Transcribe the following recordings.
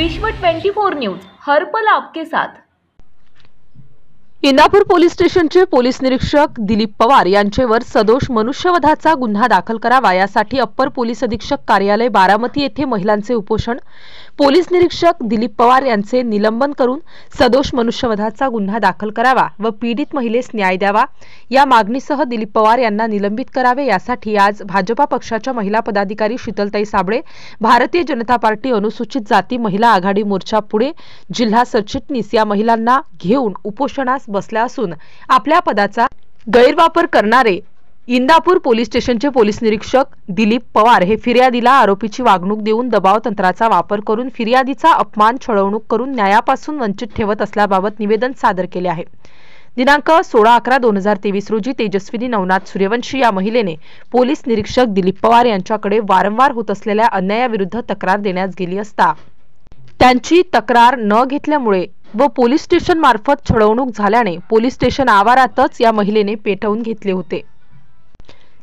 विश्व 24 न्यूज हर पल आपके साथ। इंदापूर पोलीस स्टेशनचे पोलीस निरीक्षक दिलीप पवार यांचेवर सदोष मनुष्यवधाचा गुन्हा दाखल करावा यासाठी अप्पर पोलीस अधीक्षक कार्यालय बारामती येथे महिलांचे उपोषण। पोलीस निरीक्षक दिलीप पवार यांचे निलंबन करून सदोष मनुष्यवधाचा गुन्हा दाखल करावा व पीडित महिलेस न्याय द्यावा या मागणीसह दिलीप पवार यांना निलंबित करावे यासाठी आज भाजपा पक्षाच्या महिला पदाधिकारी शीतलताई साबळे, भारतीय जनता पार्टी अनुसूचित जाती महिला आघाडी मोर्चा पुणे जिल्हा सरचिटणीस या महिलांना घेऊन उपोषणास बसल्या असून आपल्या पदाचा गैरवापर करणारे इंदापूर पोलीस स्टेशनचे पोलीस निरीक्षक दिलीप पवार हे फिर्यादीला आरोपीची वागणूक देऊन दबाव तंत्राचा वापर करून फिर्यादीचा अपमान, छळवणूक करून न्यायापासून वंचित ठेवत असल्याबाबत निवेदन सादर केले आहे। दिनांक 16/11/2023 रोजी तेजस्विनी नवनाथ सूर्यवंशी या महिलेने पोलीस निरीक्षक दिलीप पवार यांच्याकडे वारंवार होत असलेल्या अन्यायाविरुद्ध तक्रार देण्यास गेली असता त्यांची तक्रार न घेतल्यामुळे व पोलीस स्टेशन मार्फत छळवणूक झाल्याने पोलीस स्टेशन आवारातच या महिलेने पेटवून घेतले होते।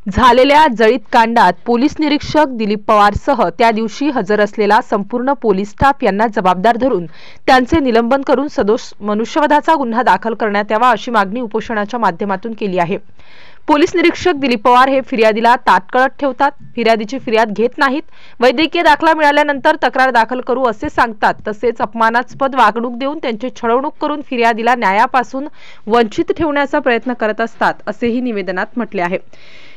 झालेल्या जळीत कांडात पोलीस निरीक्षक दिलीप पवार सह त्या दिवशी हजर असलेला संपूर्ण पोलीस स्टाफ यांना जबाबदार धरून त्यांचे निलंबन करून सदोष मनुष्यवधाचा गुन्हा दाखल करण्यात यावा अशी मागणी उपोषणाच्या माध्यमातून केली आहे। पोलीस निरीक्षक दिलीप पवार हे फिर्यादीला ताटकळत ठेवतात, फिर्यादीची फिर्याद घेत नाहीत, वैद्यकीय दाखला मिळाल्यानंतर तक्रार दाखल करू असे सांगतात, तसेच अपमानास्पद वागणूक देऊन त्यांची छळवणूक करून फिर्यादीला न्यायापासून वंचित ठेवण्याचा प्रयत्न करत असतात असेही निवेदनात म्हटले आहे।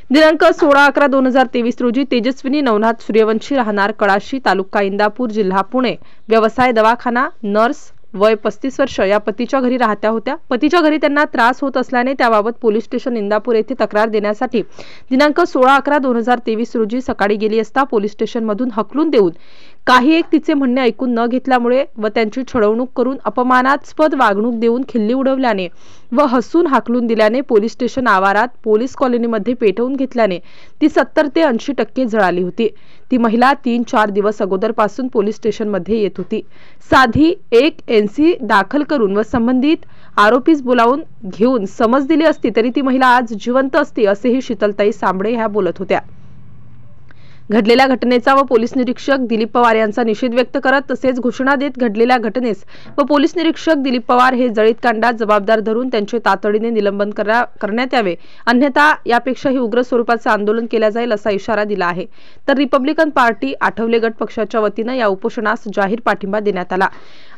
दिनांक 16/11/2023 रोजी तेजस्विनी नवनाथ सूर्यवंशी राहणार कळाशी तालुका इंदापूर जिल्हा पुणे व्यवसाय दवाखाना नर्स वय 35 वर्ष या पतीच्या घरी राहत्या होत्या। पतीच्या घरी त्यांना त्रास होत असल्याने त्याबाबत पोलीस स्टेशन इंदापूर येथे तक्रार देण्यासाठी दिनांक 16/11/2023 रोजी सकाळी गेली असता पोलीस स्टेशन मधून हकलून देऊन काही एक तिचे म्हणणे ऐकून न घेतल्यामुळे व त्यांची छळवणूक करून अपमानास्पद वागणूक देऊन खिल्ली उडवल्याने व हसून हाकलून दिल्याने पोलीस स्टेशन आवारात पोलीस कॉलनीमध्ये पेटवून घेतल्याने ती 70 ते 80% जळाली होती। ती महिला 3-4 दिवस अगोदरपासून पोलीस स्टेशनमध्ये येत होती। साधी एक NC दाखल करून व संबंधित आरोपीस बोलावून घेऊन समज दिली असती तरी ती महिला आज जिवंत असती असेही शीतलताई साबळे ह्या बोलत होत्या। घडलेल्या घटनेचा व पोलीस निरीक्षक दिलीप पवार यांचा निषेध व्यक्त करत तसेच घोषणा देत घडलेल्या घटनेस व पोलीस निरीक्षक दिलीप पवार हे जळीत कांडात जबाबदार धरून त्यांचे तातडीने निलंबन करण्यात यावे, अन्यथा यापेक्षाही उग्र स्वरूपाचे आंदोलन केले जाईल असा इशारा दिला आहे। तर रिपब्लिकन पार्टी आठवले गट पक्षाच्या वतीने या उपोषणास जाहीर पाठिंबा देण्यात आला।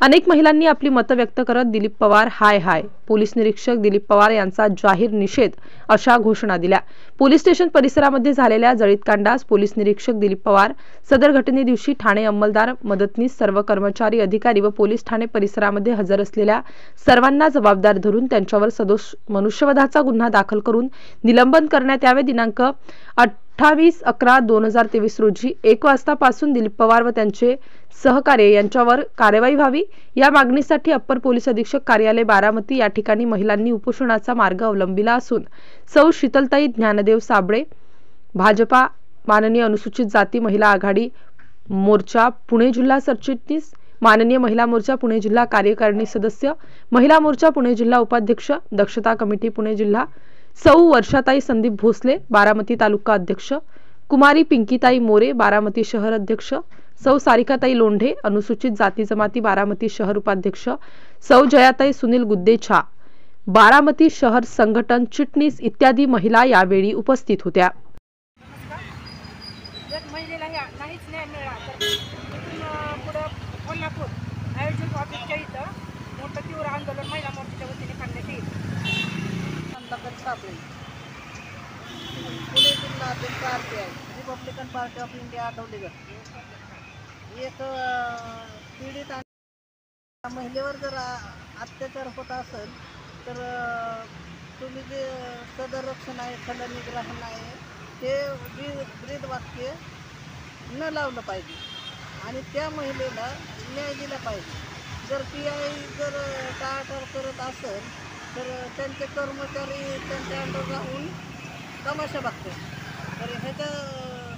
अनेक महिलांनी आपली मतं व्यक्त करत दिलीप पवार हाय हाय, पोलीस निरीक्षक दिलीप पवार यांचा जाहीर निषेध अशा घोषणा दिल्या। पोलीस स्टेशन परिसरामध्ये झालेल्या जळीत कांडास पोलीस निरीक्षक दिलीप पवार सदर घटने दिवशी ठाणे अंमलदार, मदतनीस, सर्व कर्मचारी, अधिकारी व पोलीस ठाणे परिसरामध्ये हजर असलेल्या सर्वांना जबाबदार धरून त्यांच्यावर सदोष मनुष्यवधाचा गुन्हा दाखल करून निलंबन करण्यात यावे। दिनांक 28/11/2023 रोजी 1 वाजतापासून दिलीप पवार व त्यांचे सहकार्य यांच्यावर कार्यवाही व्हावी या मागणीसाठी अप्पर पोलीस अधीक्षक कार्यालय बारामती या ठिकाणी महिलांनी उपोषणाचा मार्ग अवलंबिला असून सौ शीतलताई ज्ञानदेव साबळे, भाजपा माननीय अनुसूचित जाती महिला आघाडी मोर्चा पुणे जिल्हा सरचिटणीस, माननीय महिला मोर्चा पुणे जिल्हा कार्यकारिणी सदस्य, महिला मोर्चा पुणे जिल्हा उपाध्यक्ष, दक्षता कमिटी पुणे जिल्हा, सौ वर्षाताई संदीप भोसले बारामती तालुका अध्यक्ष, कुमारी पिंकीताई मोरे बारामती शहर अध्यक्ष, सौ सारिकाताई लोंढे अनुसूचित जाती जमाती बारामती शहर उपाध्यक्ष, सौ जयाताई सुनील गुद्देछा बारामती शहर संघटन चिटणीस इत्यादी महिला यावेळी उपस्थित होत्या। जर महिलेला नाहीच न्याय मिळाला तर इथून पुढं कोल्हापूर आयोजित ऑफिसच्या इथं मोठं तीव्र आंदोलन महिला मोर्चाच्या वतीने करण्यात येईल। पुणे जिल्ह्यातील पार्टी आहे Republican party of India Athawale गट। एक पीडित आणि महिलेवर जर अत्याचार होत असेल तर तुम्ही जे सदर रक्षण आहे, खंडनिग्रहण आहे ते ब्रीद वाक्य न लावलं पाहिजे आणि त्या महिलेला न्याय दिला पाहिजे। जर PI जर टाळाटाळ करत असेल तर त्यांचे कर्मचारी त्यांच्या अंडर राहून तमाशा बघतात, तर ह्याच्या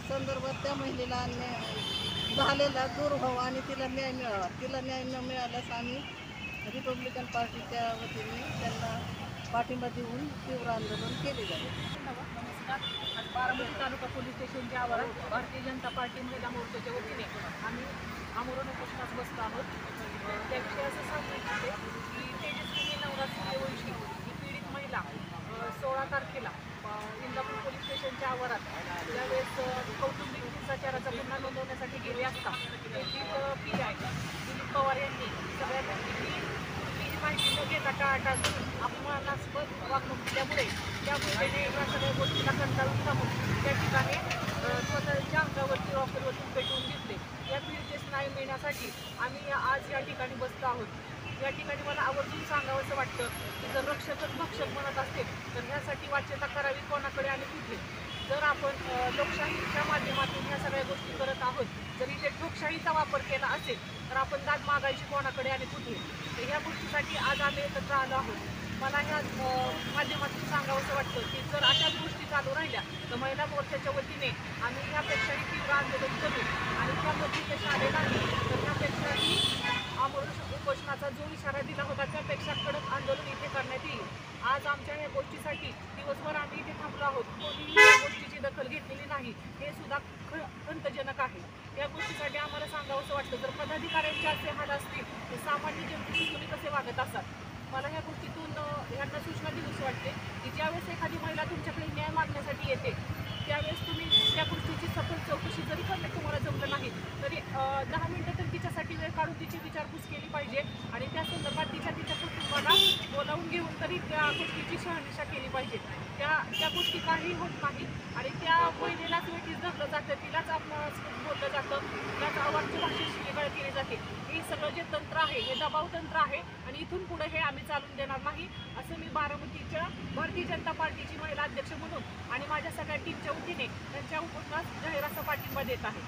संदर्भात त्या महिलेला अन्याय झालेला दूर व्हावा आणि तिला न्याय मिळावा। तिला न्याय न मिळाल्यास आम्ही रिपब्लिकन पार्टीच्या वतीने त्यांना पाठिंबा देऊन तीव्र आंदोलन केले जाईल। नमस्कार, आज बारामती तालुका पोलीस स्टेशनच्या आवारात भारतीय जनता पार्टी महिला मोर्चाच्या वतीने आम्ही आमरण उपोषणास बसलो आहोत. त्याविषयी असं सांगू इच्छिते की तेजस्विनी नवनाथ सूर्यवंशी ही पीडित महिला 16 तारखेला इंदापूर पोलीस स्टेशनच्या आवारात ज्यावेळेस कौटुंबिक हिंसाचाराचा गुन्हा नोंदवण्यासाठी गेले असता तेथील PI दिलीप पवार यांनी सगळ्या गोष्टीची माहिती न घेता टाळाटाळ करून अपमानास्पद वागणूक दिल्यामुळे त्या महिलेने या सगळ्या गोष्टीला कंटाळून थांबून त्या ठिकाणी स्वतःच्या अंगावरती रॉकेलवरती पेटवून घेतले. या पीडितेस न्याय मिळण्यासाठी आम्ही आज या ठिकाणी बसलो आहोत. या ठिकाणी मला आवर्जून सांगावंसं वाटतं की जर रक्षकच भक्षक म्हणत असतील तर ह्यासाठी वाच्यता करावी कोणाकडे आणि कुठे. जर आपण लोकशाहीच्या माध्यमातून ह्या सगळ्या गोष्टी करत आहोत, जर इथे ठोकशाहीचा वापर केला असेल तर आपण दाद मागायची कोणाकडे आणि कुठे. तर ह्या गोष्टीसाठी आज आम्ही एकत्र आलो आहोत. मला ह्या माध्यमातून सांगावंसं वाटतं की जर अशाच गोष्टी चालू राहिल्या तर महिला मोर्चाच्या वतीने आम्ही ह्यापेक्षाही तीव्र आंदोलन करू आणि त्यामध्ये यश आले नाही तर ह्यापेक्षाही आमरण उपोषणाचा जो इशारा दिला होता त्यापेक्षा कडक आंदोलन इथे करण्यात येईल. आज आमच्या या गोष्टीसाठी दिवसभर आम्ही इथे थांबलो आहोत. कोणीही या गोष्टीची दखल घेतलेली नाही, हे सुद्धा खंतजनक आहे. या गोष्टीसाठी आम्हाला सांगावंसं वाटतं जर पदाधिकाऱ्यांचे असे हाल असतील तर सामान्य जनतेशी तुम्ही कसे वागत असाल. मला ह्या गोष्टीतून ह्यांना सूचना दिलीशी वाटते की ज्यावेळेस एखादी महिला तुमच्याकडे न्याय मागण्यासाठी येते त्यावेळेस तुम्ही त्या गोष्टीची सखोल चौकशी जरी करणे तुम्हाला जमलं नाही तरी 10 मिनिटं तर तिच्यासाठी वेळ काढून तिची विचारपूस केली पाहिजे आणि त्या संदर्भात तिच्या कुटुंबाला बोलावून घेऊन तरी त्या गोष्टीची शहानिशा केली पाहिजे. त्या गोष्टी काही होत नाही आणि त्या महिलेलाच वेठीस धरलं जातं, तिलाच आपण बोललं जातं, तिलाच आवाजची भाषेत शिवीगाळ केली जाते. हे सगळं जे तंत्र आहे हे दबाव तंत्र आहे आणि इथून पुढे हे आम्ही चालून देणार नाही असं मी बारामतीच्या भारतीय जनता पार्टीची महिला अध्यक्ष म्हणून आणि माझ्या सगळ्या टीमच्या वतीने त्यांच्या उपोषणास जाहीर असा पाठिंबा देत आहे.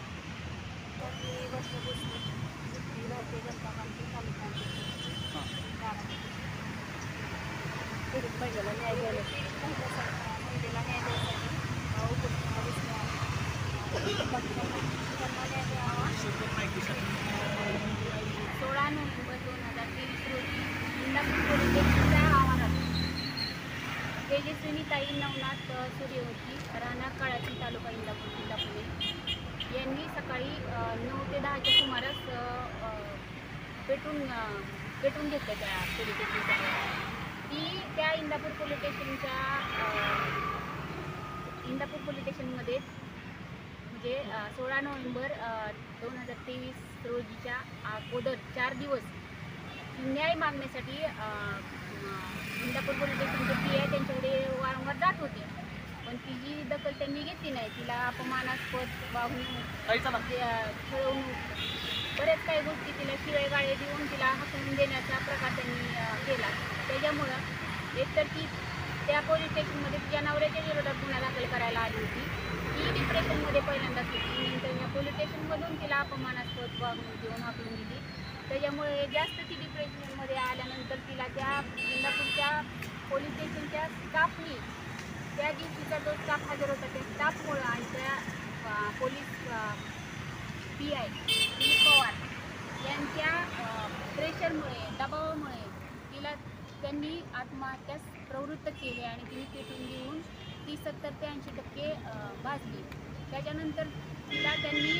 भारतीय जनता पार्टी तालुका पीडित महिलेला न्याय द्यायसाठी महिलेला न्याय द्यायसाठी उपोषणाला बसलो आहे. त्यांना न्याय द्यावा. 16 नोव्हेंबर 2023 रोजी इंदापूर पोलीस स्टेशनच्या आवारात तेजस्विनीताई नवनाथ सूर्यवंशी राहणार काळाची तालुका इंदापूर जिल्हा पुणे यांनी सकाळी 9 ते 10च्या सुमारास पेटून घेतलं त्या पोलीस स्टेशनच्या. ती त्या इंदापूर पोलीस स्टेशनमध्ये म्हणजे 16 नोव्हेंबर 2023 रोजीच्या अगोदर 4 दिवस न्याय मागण्यासाठी इंदापूर पोलीस स्टेशनचे PI त्यांच्याकडे वारंवार जात होते, पण तिची दखल त्यांनी घेतली नाही. तिला अपमानास्पद वागणूक, छळवणूक, बऱ्याच काही गोष्टी तिला शिवेगाळे देऊन तिला हकलून देण्याचा प्रकार त्यांनी केला. त्याच्यामुळं एकतर ती त्या पोलीस स्टेशनमध्ये तिच्या नवऱ्याच्या विरोधात गुन्हा दाखल करायला आली होती. ती डिप्रेशनमध्ये पहिल्यांदाच होती. नंतर या पोलीस स्टेशनमधून तिला अपमानास्पद वागणूक देऊन हकलून दिली. त्याच्यामुळे जास्त ती डिप्रेशनमध्ये आल्यानंतर तिला त्या इंदापूरच्या पोलीस स्टेशनच्या स्टाफनी त्या दिवशीचा जो स्टाफ हजर होता त्या स्टाफमुळं आणि त्या पोलीस PI दिलीप पवार यांच्या प्रेशरमुळे, दबावामुळे तिला त्यांनी आत्महत्यास प्रवृत्त केले आणि तिने पेटून घेऊन ती 70 ते 80% भाजली. त्याच्यानंतर तिला त्यांनी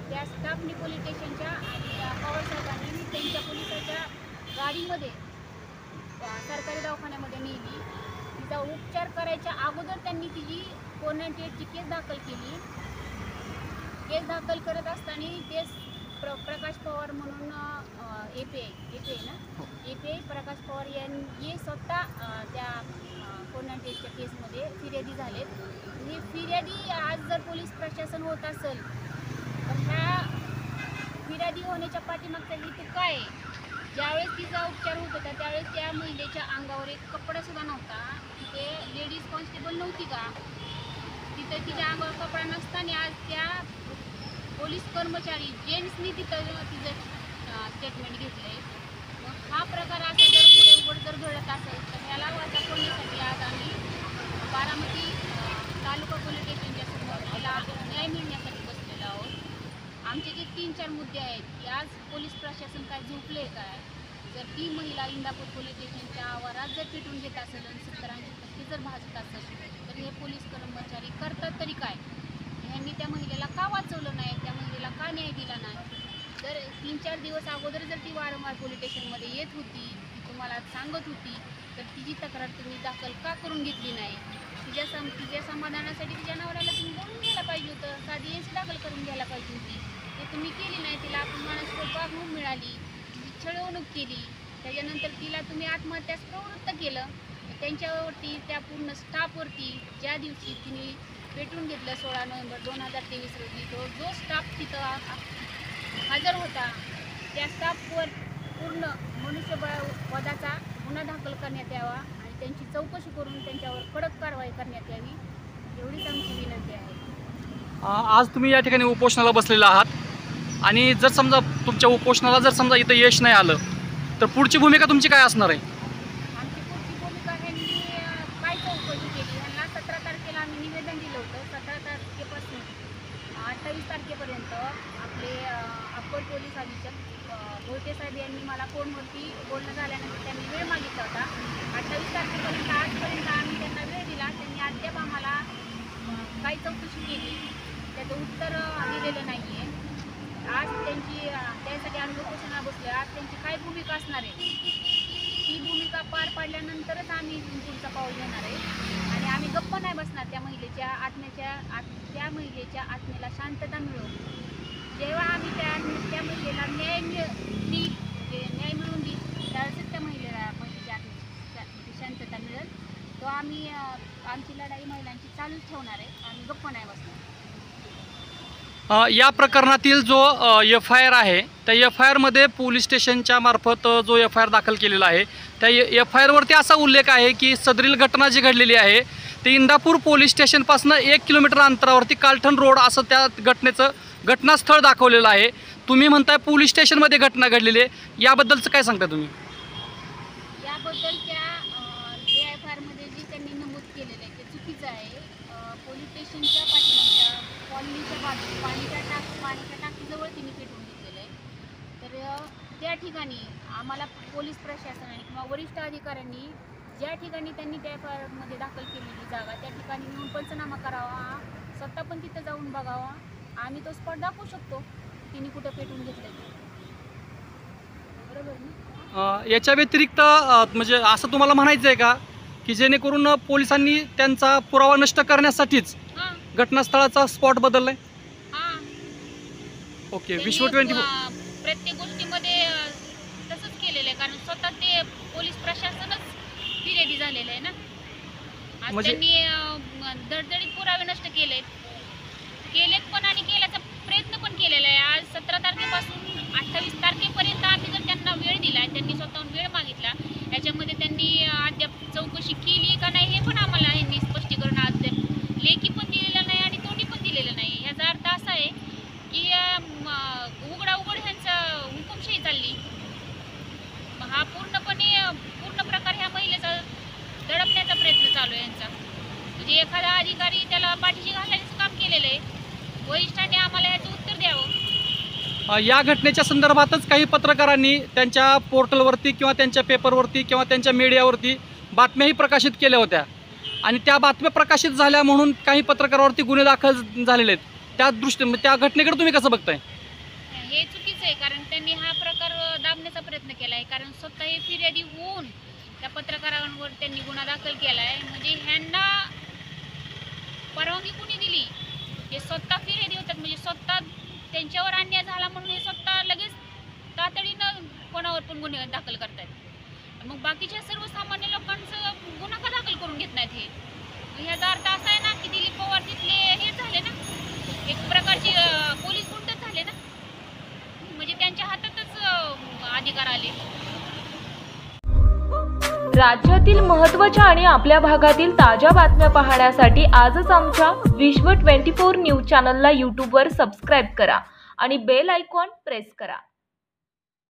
त्या स्टाफनी पोलीस स्टेशनच्या आणि पवार साहेबांनी त्यांच्या पोलिसाच्या गाडीमध्ये सरकारी दवाखान्यामध्ये नेली. तिचा उपचार करायच्या अगोदर त्यांनी तिची 498ची केस दाखल केली. केस दाखल करत असताना केस प्रकाश पवार म्हणून API प्रकाश पवार यांनी स्वतः त्या 498च्या केसमध्ये फिर्यादी झालेत. ही फिर्यादी आज जर पोलीस प्रशासन होत असेल तर ह्या फिर्यादी होण्याच्या पाठीमागचा हेतू काय आहे? ज्यावेळेस तिचा उपचार होत होता त्यावेळेस त्या महिलेच्या अंगावर एक कपडासुद्धा नव्हता. तिथे लेडीज कॉन्स्टेबल नव्हती का? तिथं तिच्या अंगावर कपडा नसताना आज त्या पोलीस कर्मचारी जेंट्सनी तिथं तिचं स्टेटमेंट घेतलं आहे. मग हा प्रकार असा जर पुढे उघड जर घडत असेल तर याला वाचा फोडण्यासाठी आज आम्ही बारामती तालुका पोलीस स्टेशनच्या समोर याला न्याय मिळण्यासाठी बसलेलो आहोत. आमचे जे 3-4 मुद्दे आहेत की आज पोलीस प्रशासन काय झोपले काय? जर ती महिला इंदापूर पोलीस स्टेशनच्या आवारात जर पेटून घेत असेल आणि 70-80% जर भाजत असेल तर हे पोलीस कर्मचारी करतात तरी काय? ह्यांनी त्या महिलेला का वाचवलं नाही? त्या महिलेला का न्याय दिला नाही? जर 3-4 दिवस अगोदर जर ती वारंवार पोलीस स्टेशनमध्ये येत होती, ती तुम्हाला सांगत होती, तर तिची तक्रार तुम्ही दाखल का करून घेतली नाही? तिच्या समाधानासाठी तिच्या नवऱ्याला तुम्ही बोलून घ्यायला पाहिजे होतं, साधी एनसी दाखल करून घ्यायला पाहिजे होती. ते तुम्ही केली नाही. तिला अपमानास्पद वागणूक मिळाली, छळवणूक केली, त्याच्यानंतर तिला तुम्ही आत्महत्यास प्रवृत्त केलं. त्यांच्यावरती, त्या पूर्ण स्टाफवरती ज्या दिवशी तिने पेटून घेतलं 16 नोव्हेंबर 2023 रोजी, जो स्टाफ तिथं हजर होता त्या स्टाफवर पूर्ण मनुष्यबळाचा गुन्हा दाखल करण्यात यावा आणि त्यांची चौकशी करून त्यांच्यावर कडक कारवाई करण्यात यावी, एवढीच आमची विनंती आहे. आज तुम्ही या ठिकाणी उपोषणाला बसलेला आहात आणि जर समजा तुमच्या उपोषणाला जर समजा इथं यश नाही आलं तर पुढची भूमिका तुमची काय असणार आहे? आमची पुढची भूमिका ह्यांनी काय चौकशी केली, ह्यांना 17 तारखेला आम्ही निवेदन दिलं होतं. 17 तारखेपासून 28 तारखेपर्यंत आपले अप्पर पोलीस अधीक्षक मोहिते साहेब यांनी मला फोनवरती बोलणं झाल्यानंतर त्यांनी वेळ मागितला होता. 28 तारखेपर्यंत आजपर्यंत आम्ही त्यांना वेळ दिला. त्यांनी अद्याप आम्हाला काय चौकशी केली त्याचं उत्तर दिलेलं नाही आहे. आज त्यासाठी आम्ही उपोषणाला बसलो. आज त्यांची काय भूमिका असणार आहे ती भूमिका पार पाडल्यानंतरच आम्ही पुढचा पाऊल घेणार आहे आणि आम्ही गप्प नाही बसणार. त्या महिलेच्या आत्मेला शांतता मिळवून जेव्हा आम्ही त्या महिलेला न्याय मिळवून देईल त्यावेळेस त्या महिलेच्या आत्मेची शांतता मिळेल. तो आम्ही आमची लढाई महिलांची चालूच ठेवणार आहे. आम्ही गप्प नाही बसणार. या प्रकरणातील जो FIR आहे त्या FIRमध्ये पोलीस स्टेशनच्या मार्फत जो FIR दाखल केलेला आहे त्या FIRवरती असा उल्लेख आहे की सदरील घटना जी घडलेली आहे ते इंदापूर पोलीस स्टेशनपासून 1 किलोमीटर अंतरावरती कालठण रोड असं त्या घटनेचं घटनास्थळ दाखवलेलं आहे. तुम्ही म्हणताय पोलीस स्टेशनमध्ये घटना घडलेली आहे, याबद्दलचं काय सांगता तुम्ही? याबद्दलच्या FIRमध्ये जे त्यांनी नमूद केलेलं आहे ते चुकीचं आहे. पोलीस स्टेशनच्या पाठीमागच्या कॉलनीच्या बाजू पाणीच्या टाकीजवळ तिने पेटवून घेतलेलं आहे. तर त्या ठिकाणी आम्हाला पोलीस प्रशासनाने किंवा वरिष्ठ अधिकाऱ्यांनी ज्या ठिकाणी त्यांनी त्या FIRमध्ये दाखल केलेली जागा त्या ठिकाणी येऊन पंचनामा करावा, स्वतः पण तिथं जाऊन बघावा. आम्ही तो स्पॉट दाखवू शकतो तिने कुठं पेटवून घेतलं ते. बरोबर ना? याच्या व्यतिरिक्त म्हणजे असं तुम्हाला म्हणायचं आहे का की जेणेकरून पोलिसांनी त्यांचा पुरावा नष्ट करण्यासाठीच घटनास्थळाचा स्पॉट बदललाय? हां, ओके. विश्व 24 प्रत्येक गोष्टीमध्ये तसंच केलेलं आहे कारण स्वतः ते पोलीस प्रशासनच फिर्यादी झालेलं आहे ना. आज त्यांनी दडदडीत पुरावे नष्ट केलेत पण आणि केल्याचा प्रयत्न पण केलेला आहे. आज 17 तारखेपासून 28 तारखेपर्यंत आम्ही जर त्यांना वेळ दिला, त्यांनी स्वतःहून वेळ मागितला, याच्यामध्ये त्यांनी अद्याप चौकशी केली का नाही हे पण आम्हाला ह्यांनी स्पष्टीकरण अद्याप लेखी पण दिलेलं नाही आणि तोंडी पण दिलेलं नाही. याचा अर्थ असा आहे की उघड ह्यांचं हुकुमशाही चालली. हा पूर्ण प्रकार ह्या महिलेचा दडपण्याचा प्रयत्न चालू आहे यांचा. म्हणजे एखादा अधिकारी त्याला पाठीशी घालण्याचं काम केलेलं आहे. वरिष्ठांनी आम्हाला याचं उत्तर द्यावं. या घटनेच्या संदर्भातच काही पत्रकारांनी त्यांच्या पोर्टलवरती किंवा त्यांच्या पेपरवरती किंवा त्यांच्या मीडियावरती बातम्याही प्रकाशित केल्या होत्या आणि त्या बातम्या प्रकाशित झाल्या म्हणून काही पत्रकारावरती गुन्हे दाखल झालेले आहेत. त्या घटनेकडे तुम्ही कसं बघताय? हे चुकीचं आहे कारण त्यांनी हा प्रकार दाबण्याचा प्रयत्न केला आहे. कारण स्वतः हे फिर्यादी होऊन त्या पत्रकारांवर त्यांनी गुन्हा दाखल केला आहे. म्हणजे ह्यांना परवानगी कुणी दिली? हे स्वतः फिर्यादी होतात. म्हणजे स्वतः त्यांच्यावर अन्याय झाला म्हणून हे स्वतः लगेच तातडीनं कोणावर पण गुन्हे दाखल करतात. मग बाकीच्या सर्वसामान्य लोकांचं गुन्हा का दाखल करून घेत नाहीत? हे ह्याचा अर्थ असा आहे ना की दिलीप पवार तिथले हे झाले ना, एक प्रकारचे पोलीस गुंडच झाले ना. म्हणजे त्यांच्या हातातच अधिकार आले. राज्यातील महत्त्वाच्या आणि आपल्या भागातील ताज्या बातम्या पाहण्यासाठी आजच आमच्या विश्व 24 न्यूज चॅनलला यूट्यूबवर सबस्क्राईब करा आणि बेल आयकॉन प्रेस करा.